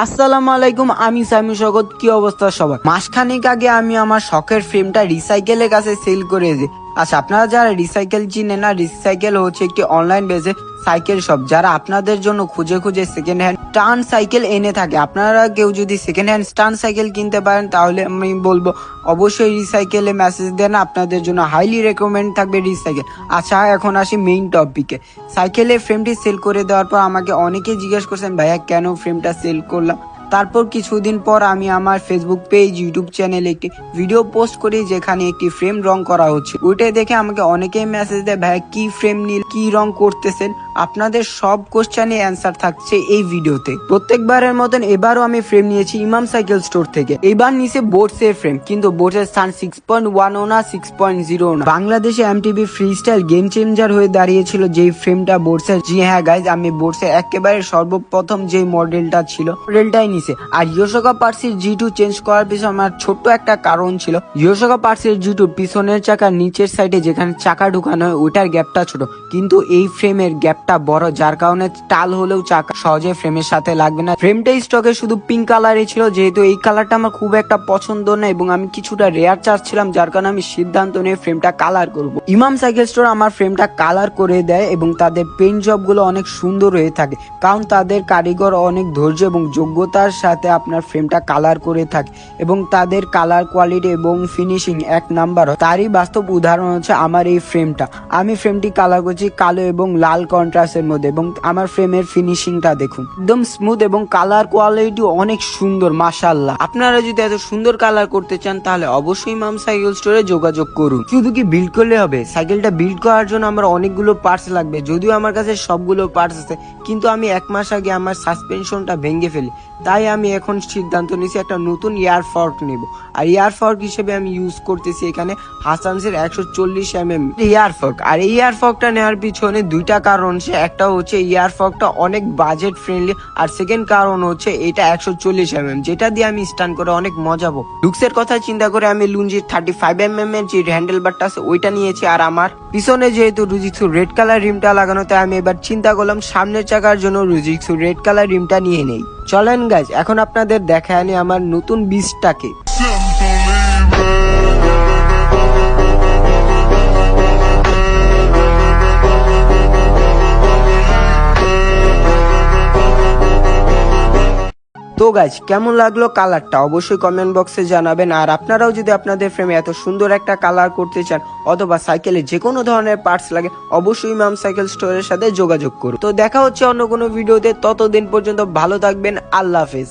আসসালামু আলাইকুম, আমি সাইমু স্বাগত। কি অবস্থা সবার? মাসখানেক আগে আমি আমার শখের ফ্রেমটা রিসাইকেলের কাছে সেল করে দিই। আচ্ছা, আপনারা যারা রিসাইকেল চিনেন না, রিসাইকেল হচ্ছে একটি অনলাইন বেসে সাইকেল শপ, যারা আপনাদের জন্য খুঁজে খুঁজে সেকেন্ড হ্যান্ড টার্ন সাইকেল এনে থাকে। আপনারা কেউ যদি সেকেন্ড হ্যান্ড টার্ন সাইকেল কিনতে পারেন তাহলে আমি বলবো অবশ্যই রিসাইকেলে মেসেজ দেন, আপনাদের জন্য হাইলি রেকমেন্ড থাকবে রিসাইকেল। আচ্ছা, এখন আসি মেইন টপিকে। সাইকেলের ফ্রেমটি সেল করে দেওয়ার পর আমাকে অনেকে জিজ্ঞেস করছেন, ভাইয়া কেন ফ্রেমটা সেল করলাম। তারপর কিছুদিন পর আমি আমার ফেসবুক পেজ, ইউটিউব চ্যানেলে একটি ভিডিও পোস্ট করি যেখানে একটি ফ্রেম রং করা হচ্ছে। ওইটাই দেখে আমাকে অনেকেই মেসেজ দেয়, ভাইয়া কি ফ্রেম নিল, কি রং করতেছেন। আপনাদের সব কোশ্চেনে অ্যান্সার থাকছে এই ভিডিওতে। প্রত্যেকবারের মতন এবারও আমি ফ্রেম নিয়েছি ইমাম সাইকেল স্টোর থেকে। এবার নিচে বোটসের ফ্রেম, কিন্তু বোটসের স্থান 6.1 না 6.0 না। বাংলাদেশে MTV free style game changer হয়ে দাঁড়িয়েছিল যেই ফ্রেমটা বোটসের। জি হ্যাঁ গাইজ, আমি বোটসের একেবারে সর্বপ্রথম যে মডেলটা ছিল মডেলটাই নিছে। আর ইয়োশোকা পার্সির G2 চেঞ্জ করার পিছনে আমার ছোট্ট একটা কারণ ছিল। ইয়োশোকা পার্সির G2 পিছনের চাকার নিচের সাইডে যেখানে চাকা ঢুকানো হয় ওইটার গ্যাপটা ছোট, কিন্তু এই ফ্রেমের গ্যাপটা বড়, যার কারণে টাল হলেও চাকা সহজে ফ্রেমের সাথে লাগবে না। ফ্রেমটা স্টকে শুধু পিঙ্ক কালারই ছিল, যেহেতু এই কালারটা আমার খুব একটা পছন্দ না এবং আমি কিছুটা রেয়ার চাচ্ছিলাম, যার কারণে আমি সিদ্ধান্ত নিয়ে ফ্রেমটা কালার করব। ইমাম সাইকেল স্টোর আমার ফ্রেমটা কালার করে দেয় এবং তাদের পেইন্ট জব গুলো অনেক সুন্দর হয়ে থাকে, কারণ তাদের কারিগর অনেক ধৈর্য এবং যোগ্যতার সাথে আপনার ফ্রেমটা কালার করে থাকে এবং তাদের কালার কোয়ালিটি এবং ফিনিশিং এক নাম্বার। তারই বাস্তব উদাহরণ হচ্ছে আমার এই ফ্রেমটা। আমি ফ্রেমটি কালার করছি কালো এবং লাল কন্ট্রাস্টের মধ্যে এবং আমার ফ্রেমের ফিনিশিংটা দেখুন, একদম স্মুথ এবং কালার কোয়ালিটি অনেক সুন্দর, মাশাআল্লাহ। আপনারা যদি এত সুন্দর কালার করতে চান তাহলে অবশ্যই ইমাম সাইকেল স্টোরে যোগাযোগ করুন। শুধু কি বিল্ড করলে হবে? সাইকেলটা বিল্ড করার জন্য আমার অনেকগুলো পার্টস লাগবে। যদিও আমার কাছে সবগুলো পার্টস আছে, কিন্তু আমি 1 মাস আগে আমার সাসপেনশনটা ভেঙে ফেলি, তাই আমি এখন সিদ্ধান্ত নিয়েছি একটা নতুন ইয়ার ফর্ক নেব। আর ইয়ার ফর্ক হিসেবে আমি ইউজ করতেছি এখানে হাসানসের 140mm ইয়ার ফর্ক। আর এই ইয়ার ফর্কটা নেওয়ার পিছনে দুইটা কারণ আছে। একটা হচ্ছে ইয়ার ফর্কটা অনেক বাজেট ফ্রেন্ডলি, আর সেকেন্ড কারণ হচ্ছে এটা 140mm, যেটা দিয়ে আমি স্টান করে অনেক মজা পাবো। লুকসের কথা চিন্তা করে আমি লুঞ্জির 35mm এর যে হ্যান্ডেল বারটা আছে ওইটা নিয়েছি। আর আমার পিছনে যেহেতু রুজিক্সু রেড কালার রিমটা লাগানো, তাই আমি এবার চিন্তা করলাম সামনের চাকার জন্য রুজিক্সু রেড কালার রিমটা নিয়ে নেই। চলেন গাইজ, এখন আপনাদের দেখায় নি আমার নতুন বিচটাকে। তো গাইজ, কেমন লাগলো কালারটা অবশ্যই কমেন্ট বক্সে জানাবেন। আর আপনারাও যদি আপনাদের ফ্রেমে এত সুন্দর একটা কালার করতে চান অথবা সাইকেলে যে কোনো ধরনের পার্টস লাগে, অবশ্যই ইমাম সাইকেল স্টোরের সাথে যোগাযোগ করুন। তো দেখা হচ্ছে অন্য কোনো ভিডিওতে, ততদিন পর্যন্ত ভালো থাকবেন, আল্লাহ হাফেজ।